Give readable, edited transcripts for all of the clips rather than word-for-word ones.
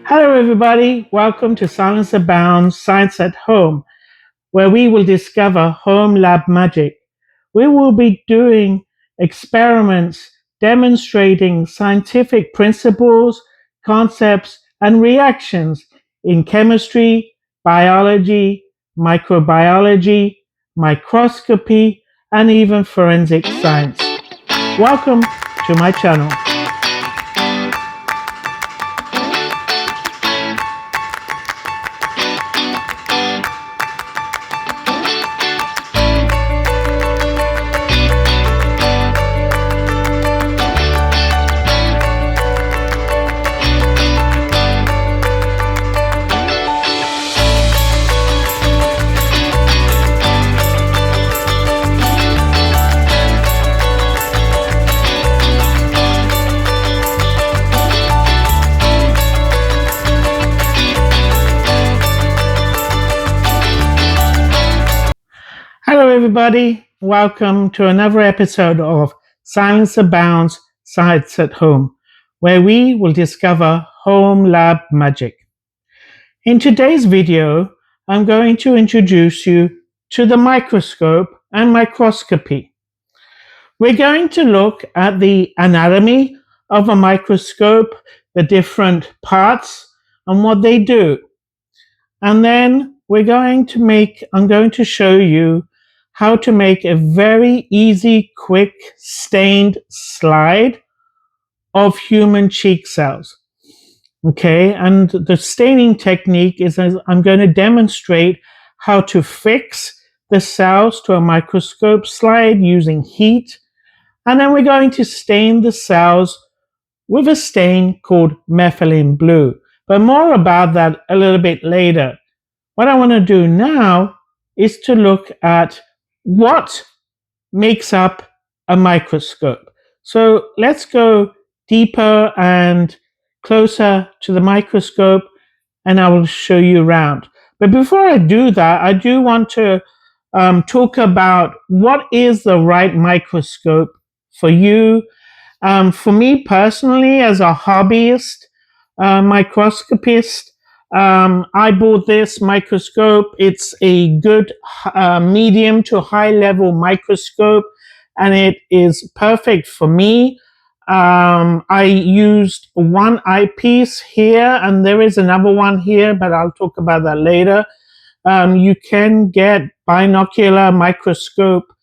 Hello, everybody. Welcome to Science Abounds Science at Home, where we will discover home lab magic. We will be doing experiments demonstrating scientific principles, concepts, and reactions in chemistry, biology, microbiology, microscopy, and even forensic science. Welcome to my channel. Hello, everybody. Welcome to another episode of Science Abounds Science at Home, where we will discover home lab magic. In today's video, I'm going to introduce you to the microscope and microscopy. We're going to look at the anatomy of a microscope, the different parts, and what they do. And then I'm going to show you how to make a very easy, quick stained slide of human cheek cells. Okay, and the staining technique is I'm going to demonstrate how to fix the cells to a microscope slide using heat. And then we're going to stain the cells with a stain called methylene blue. But more about that a little bit later. What I want to do now is to look at what makes up a microscope. So let's go deeper and closer to the microscope, and I will show you around. But before I do that, I do want to talk about what is the right microscope for you. For me personally, as a hobbyist microscopist, I bought this microscope. It's a good medium to high level microscope, and it is perfect for me. I used one eyepiece here, and there is another one here, but I'll talk about that later. You can get binocular microscope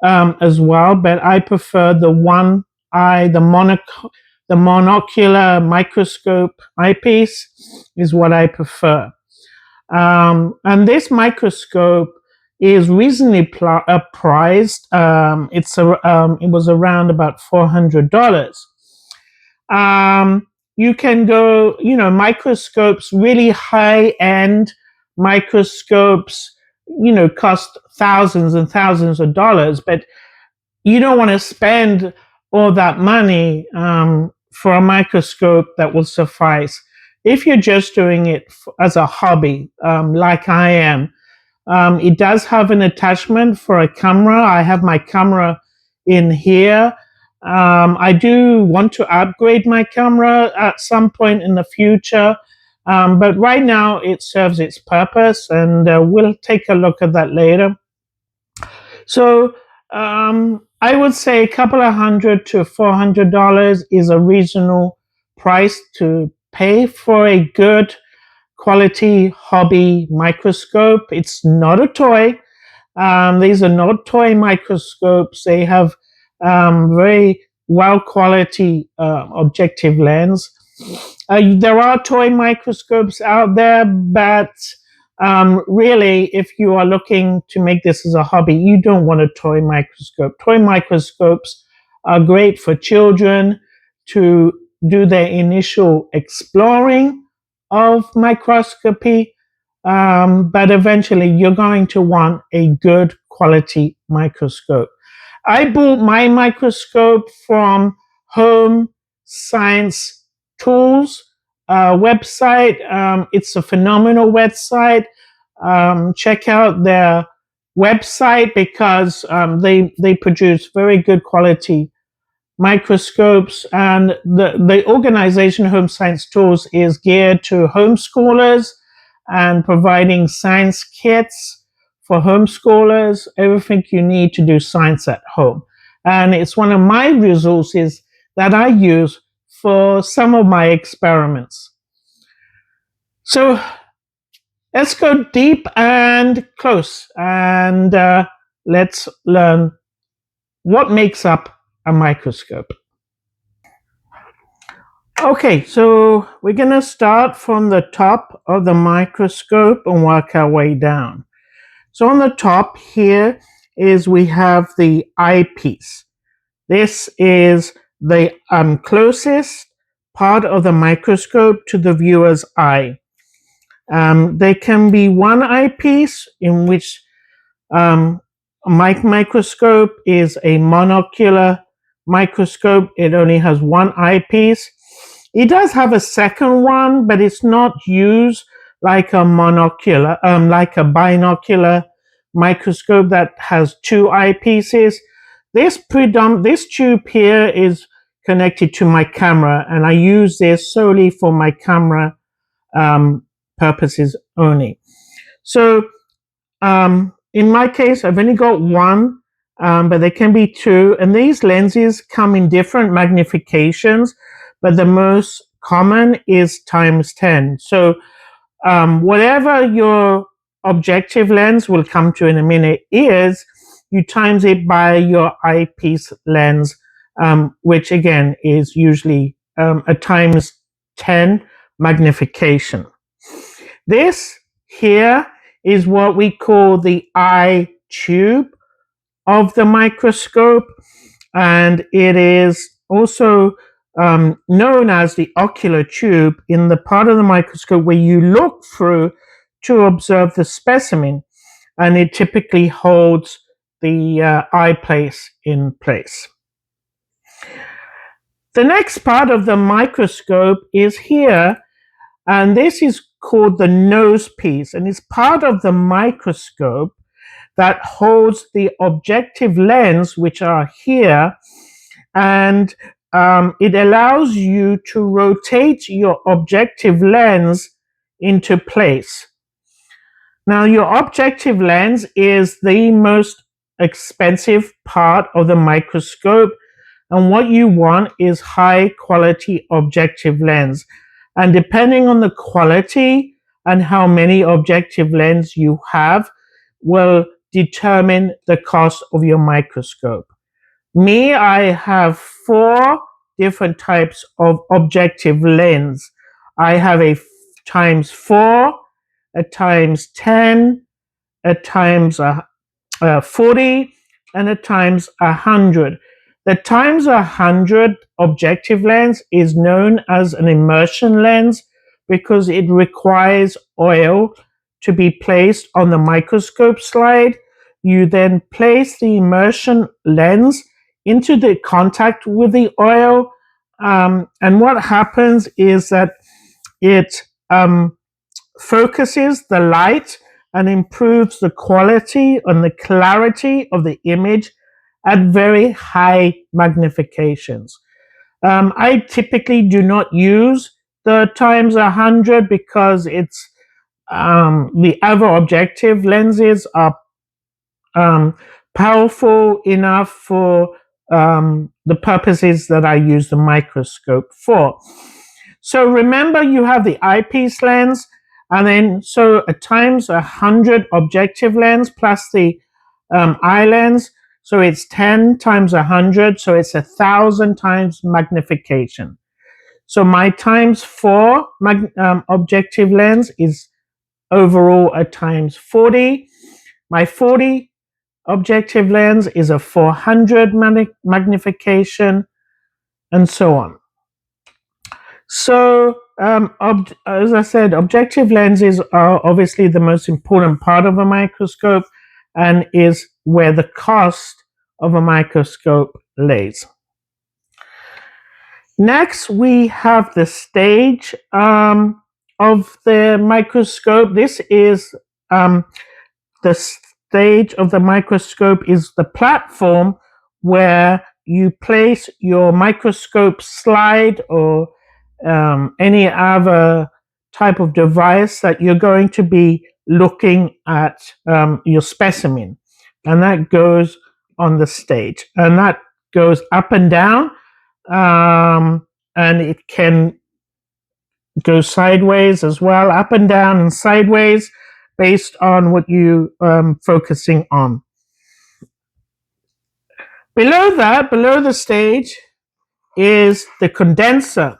as well, but I prefer the one eye, the monocular microscope eyepiece is what I prefer. And this microscope is reasonably priced. It was around about $400. You can go, microscopes, really high-end microscopes, cost thousands and thousands of dollars, but you don't want to spend all that money for a microscope that will suffice. If you're just doing it as a hobby, like I am, it does have an attachment for a camera. I have my camera in here. I do want to upgrade my camera at some point in the future, but right now it serves its purpose, and we'll take a look at that later. So I would say a couple of $100 to $400 is a reasonable price to pay for a good quality hobby microscope. It's not a toy. These are not toy microscopes. They have very well quality objective lens. There are toy microscopes out there, but really, if you are looking to make this as a hobby, you don't want a toy microscope. Toy microscopes are great for children to do their initial exploring of microscopy, but eventually you're going to want a good quality microscope. I bought my microscope from Home Science Tools website. It's a phenomenal website. Check out their website because they produce very good quality microscopes, and the organization Home Science Tools is geared to homeschoolers and providing science kits for homeschoolers, everything you need to do science at home. And it's one of my resources that I use for some of my experiments. So let's go deep and close, and let's learn what makes up a microscope. Okay, so we're going to start from the top of the microscope and work our way down. So on the top here is we have the eyepiece. This is the closest part of the microscope to the viewer's eye. There can be one eyepiece in which microscope is a monocular microscope. It only has one eyepiece. It does have a second one, but it's not used like a monocular, like a binocular microscope that has two eyepieces. This tube here is connected to my camera, and I use this solely for my camera purposes only. So in my case, I've only got one, but there can be two, and these lenses come in different magnifications, but the most common is times 10. So whatever your objective lens, will come to in a minute, is, you times it by your eyepiece lens, which again is usually a times 10 magnification. This here is what we call the eye tube of the microscope, and it is also known as the ocular tube in the part of the microscope where you look through to observe the specimen, and it typically holds the eyepiece in place. The next part of the microscope is here, and this is called the nose piece, and it's part of the microscope that holds the objective lens, which are here, and it allows you to rotate your objective lens into place. Now, your objective lens is the most expensive part of the microscope, and what you want is high quality objective lens. And depending on the quality and how many objective lens you have will determine the cost of your microscope. Me, I have 4 different types of objective lens. I have a times 4, a times 10, a times 40, and a times 100. The times 100 objective lens is known as an immersion lens because it requires oil to be placed on the microscope slide. You then place the immersion lens into the contact with the oil, and what happens is that it focuses the light and improves the quality and the clarity of the image at very high magnifications. I typically do not use the times 100 because it's the other objective lenses are powerful enough for the purposes that I use the microscope for. So remember, you have the eyepiece lens, and then so a times 100 objective lens plus the eye lens. So it's 10 times 100, so it's 1,000 times magnification. So my times 4 objective lens is overall a times 40. My 40 objective lens is a 400 magnification, and so on. So as I said, objective lenses are obviously the most important part of a microscope and is where the cost of a microscope lays. Next, we have the stage of the microscope. This is the stage of the microscope is the platform where you place your microscope slide or any other type of device that you're going to be looking at your specimen, and that goes on the stage, and that goes up and down, and it can go sideways as well, up and down and sideways, based on what you focusing on. Below that, below the stage, is the condenser.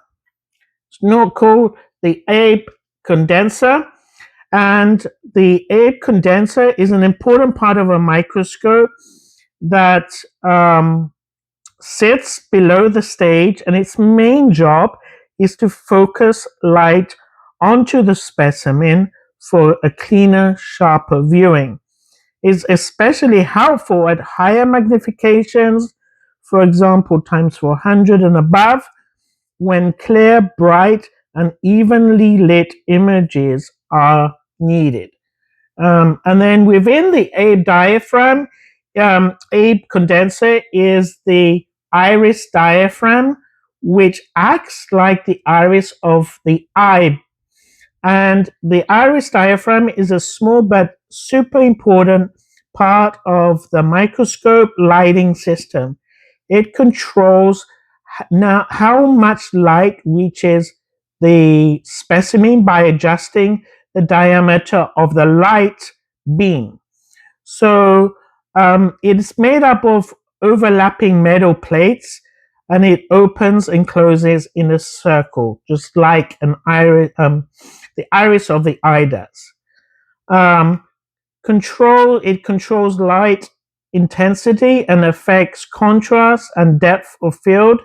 It's not called the Abe condenser, and the Abe condenser is an important part of a microscope that sits below the stage, and its main job is to focus light onto the specimen for a cleaner, sharper viewing. It's especially helpful at higher magnifications, for example, times 400 and above, when clear, bright, and evenly lit images are needed. And then within the Abe diaphragm, Abe condenser is the iris diaphragm, which acts like the iris of the eye. And the iris diaphragm is a small but super important part of the microscope lighting system. It controls now how much light reaches the specimen by adjusting the diameter of the light beam. So it's made up of overlapping metal plates, and it opens and closes in a circle, just like an iris, the iris of the eye does. It controls light intensity and affects contrast and depth of field.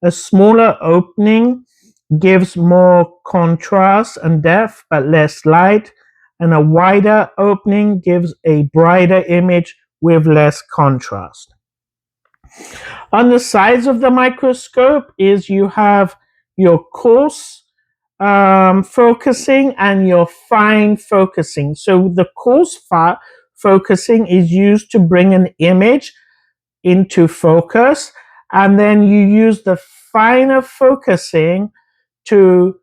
A smaller opening gives more contrast and depth but less light, and a wider opening gives a brighter image with less contrast. On the sides of the microscope is you have your coarse focusing and your fine focusing. So the coarse focusing is used to bring an image into focus, and then you use the finer focusing to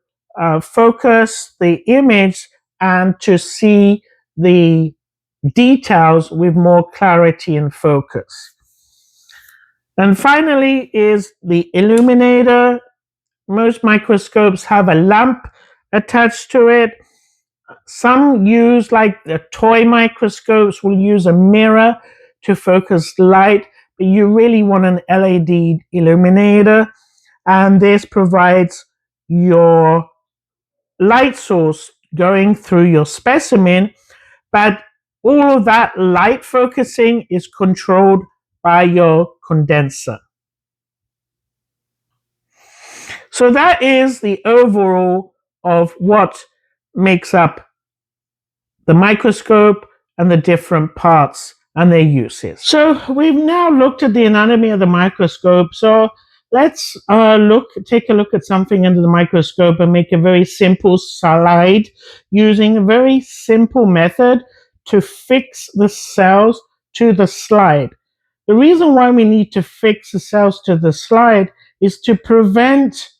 focus the image and to see the details with more clarity and focus. And finally is the illuminator. Most microscopes have a lamp attached to it. Some use, like the toy microscopes, will use a mirror to focus light, but you really want an LED illuminator, and this provides your light source going through your specimen, but all of that light focusing is controlled by your condenser. So that is the overall of what makes up the microscope and the different parts and their uses. So we've now looked at the anatomy of the microscope. So let's take a look at something under the microscope and make a very simple slide using a very simple method to fix the cells to the slide. The reason why we need to fix the cells to the slide is to prevent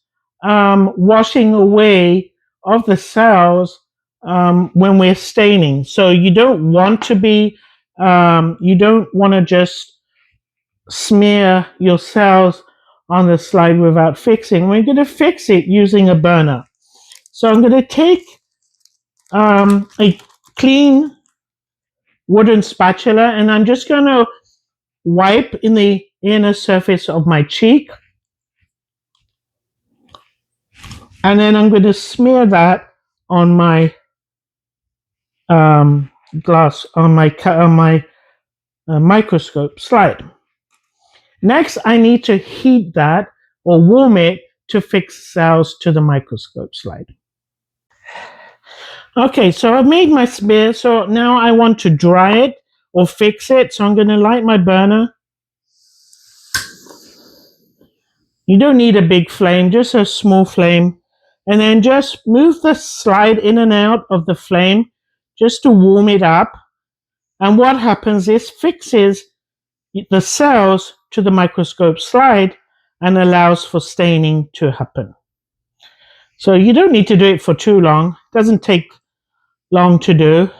washing away of the cells when we're staining. So you don't want to just smear your cells on the slide without fixing. We're going to fix it using a burner. So I'm going to take a clean wooden spatula, and I'm just going to wipe in the inner surface of my cheek, and then I'm going to smear that on my glass, on my microscope slide. Next, I need to heat that or warm it to fix cells to the microscope slide. Okay, so I've made my smear, so now I want to dry it or fix it. So I'm going to light my burner. You don't need a big flame, just a small flame. And then just move the slide in and out of the flame just to warm it up. And what happens is fixes the cells to the microscope slide and allows for staining to happen. So you don't need to do it for too long. It doesn't take long to do.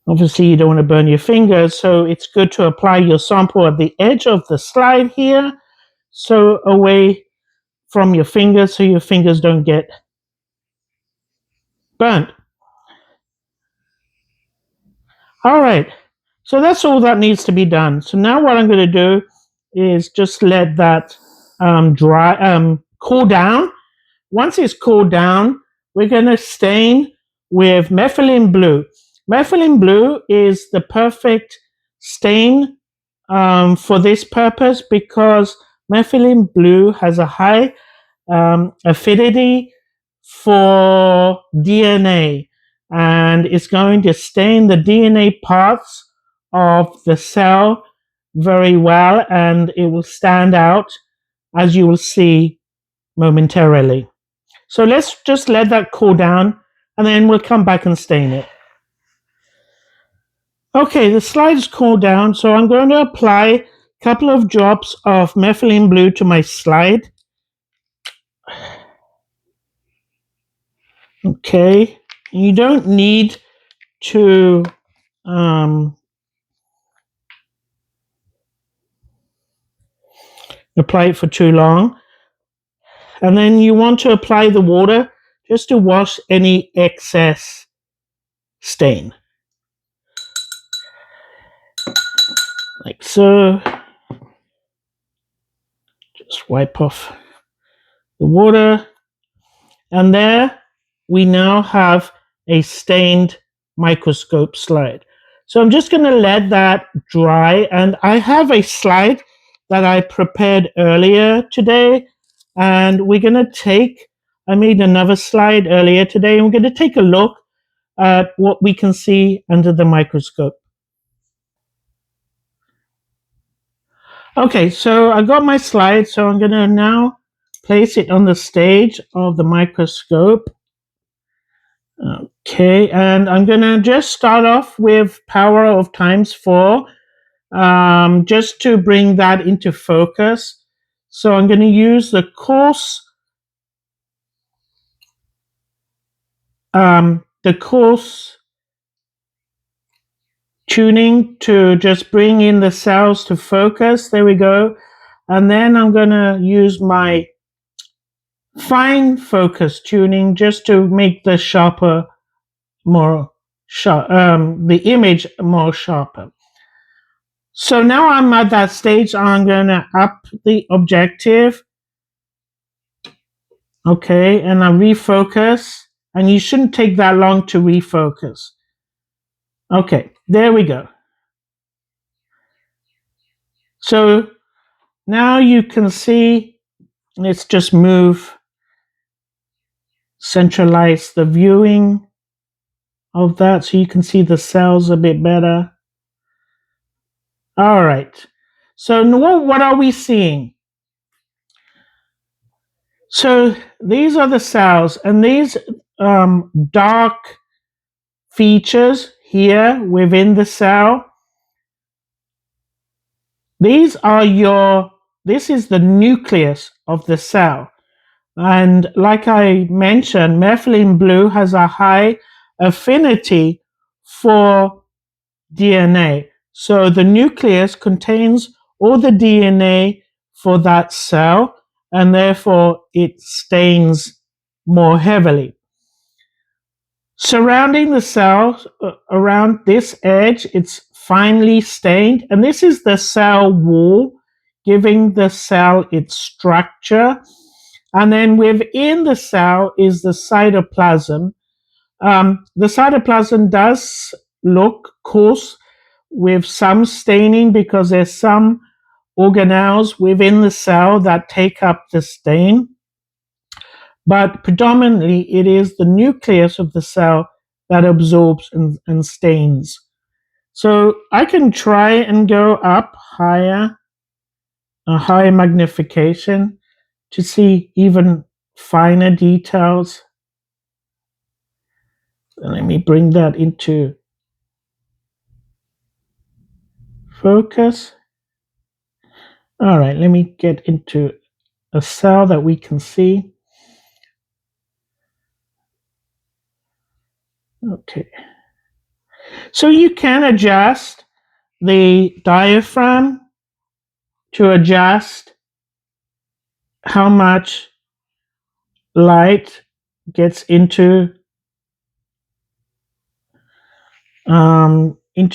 Obviously, you don't want to burn your fingers, so it's good to apply your sample at the edge of the slide here, so away from your fingers so your fingers don't get burnt. All right, so that's all that needs to be done. So now what I'm going to do is just let that cool down. Once it's cooled down, we're going to stain with methylene blue. Methylene blue is the perfect stain for this purpose because methylene blue has a high affinity for DNA, and it's going to stain the DNA parts of the cell very well, and it will stand out, as you will see momentarily. So let's just let that cool down, and then we'll come back and stain it. Okay, the slide's cooled down, so I'm going to apply a couple of drops of methylene blue to my slide. Okay, you don't need to apply it for too long. And then you want to apply the water just to wash any excess stain. Like so. Just wipe off the water. And there we now have a stained microscope slide. So I'm just going to let that dry, and I have a slide that I prepared earlier today, and we're going to I made another slide earlier today, and we're going to take a look at what we can see under the microscope. Okay, so I got my slide, so I'm going to now place it on the stage of the microscope. Okay, and I'm going to just start off with power of ×4, just to bring that into focus. So I'm going to use the coarse tuning to just bring in the cells to focus. There we go. And then I'm going to use my fine focus tuning just to make the the image more sharper. So now I'm at that stage. I'm going to up the objective. Okay, and I refocus. And you shouldn't take that long to refocus. Okay, there we go. So now you can see, let's just centralize the viewing of that so you can see the cells a bit better. All right. So what are we seeing? So these are the cells, and these dark features here within the cell, this is the nucleus of the cell. And like I mentioned, methylene blue has a high affinity for DNA. So the nucleus contains all the DNA for that cell, and therefore it stains more heavily. Surrounding the cell, around this edge, it's finely stained, and this is the cell wall, giving the cell its structure. And then within the cell is the cytoplasm. The cytoplasm does look coarse with some staining because there's some organelles within the cell that take up the stain. But predominantly it is the nucleus of the cell that absorbs and stains. So I can try and go up higher, a higher magnification to see even finer details. Let me bring that into focus. All right, let me get into a cell that we can see. Okay. So you can adjust the diaphragm to adjust how much light gets into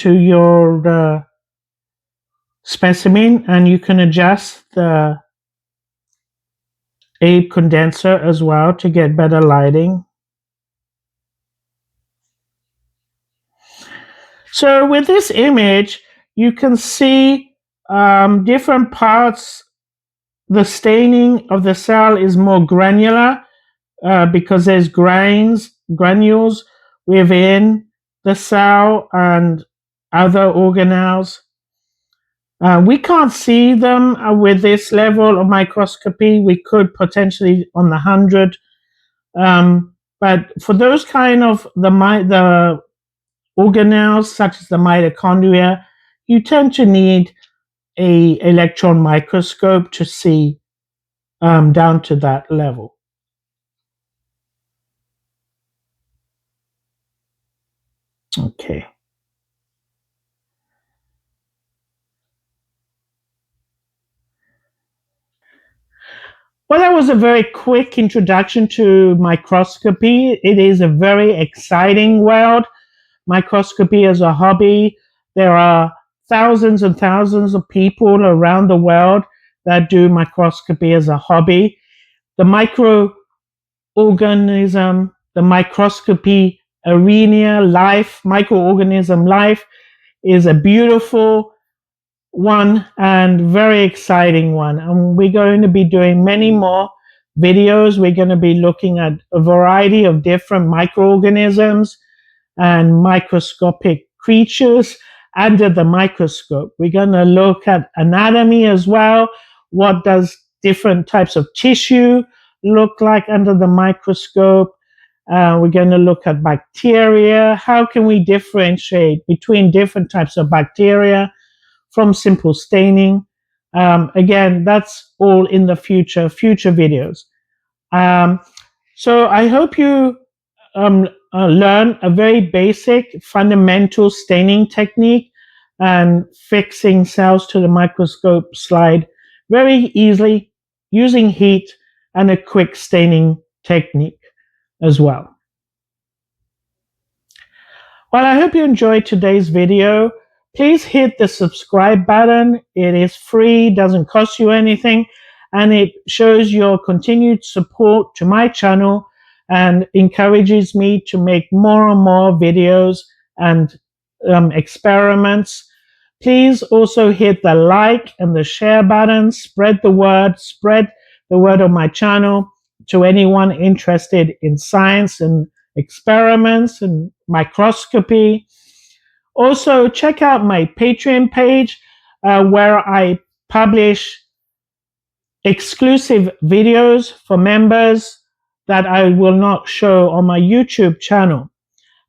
your specimen, and you can adjust the Abe condenser as well to get better lighting. So with this image, you can see different parts. The staining of the cell is more granular because there's granules within the cell and other organelles. We can't see them with this level of microscopy. We could potentially on the 100. But for those kind of the organelles, such as the mitochondria, you tend to need a electron microscope to see down to that level. Okay. Well, that was a very quick introduction to microscopy. It is a very exciting world. Microscopy as a hobby. There are thousands and thousands of people around the world that do microscopy as a hobby. The microorganism, the microscopy arena life, microorganism life is a beautiful one and very exciting one. And we're going to be doing many more videos. We're going to be looking at a variety of different microorganisms and microscopic creatures under the microscope. We're going to look at anatomy as well. What does different types of tissue look like under the microscope? We're going to look at bacteria. How can we differentiate between different types of bacteria from simple staining? Again, that's all in the future videos. So I hope you learn a very basic fundamental staining technique and fixing cells to the microscope slide very easily using heat and a quick staining technique as well. Well, I hope you enjoyed today's video. Please hit the subscribe button. It is free, doesn't cost you anything, and it shows your continued support to my channel and encourages me to make more and more videos and experiments. Please also hit the like and the share button. Spread the word of my channel to anyone interested in science and experiments and microscopy. Also, check out my Patreon page where I publish exclusive videos for members that I will not show on my YouTube channel.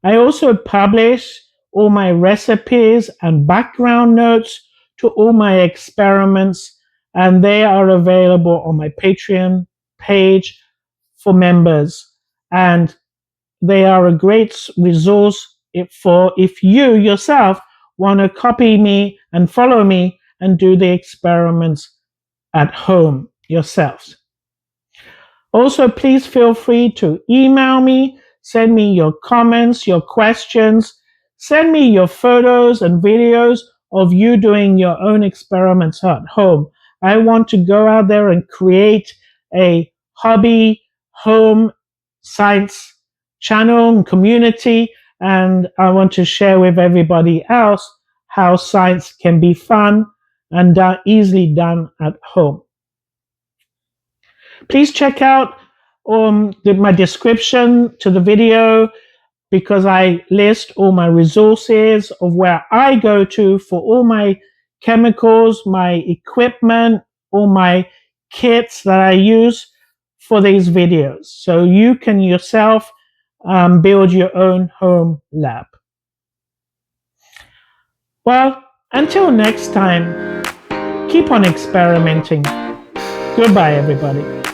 I also publish all my recipes and background notes to all my experiments, and they are available on my Patreon page for members. And they are a great resource if you yourself want to copy me and follow me and do the experiments at home yourselves. Also, please feel free to email me, send me your comments, your questions, send me your photos and videos of you doing your own experiments at home. I want to go out there and create a hobby home science channel and community, and I want to share with everybody else how science can be fun and easily done at home. Please check out my description to the video because I list all my resources of where I go to for all my chemicals, my equipment, all my kits that I use for these videos. So you can yourself build your own home lab. Well, Until next time, keep on experimenting. Goodbye, everybody.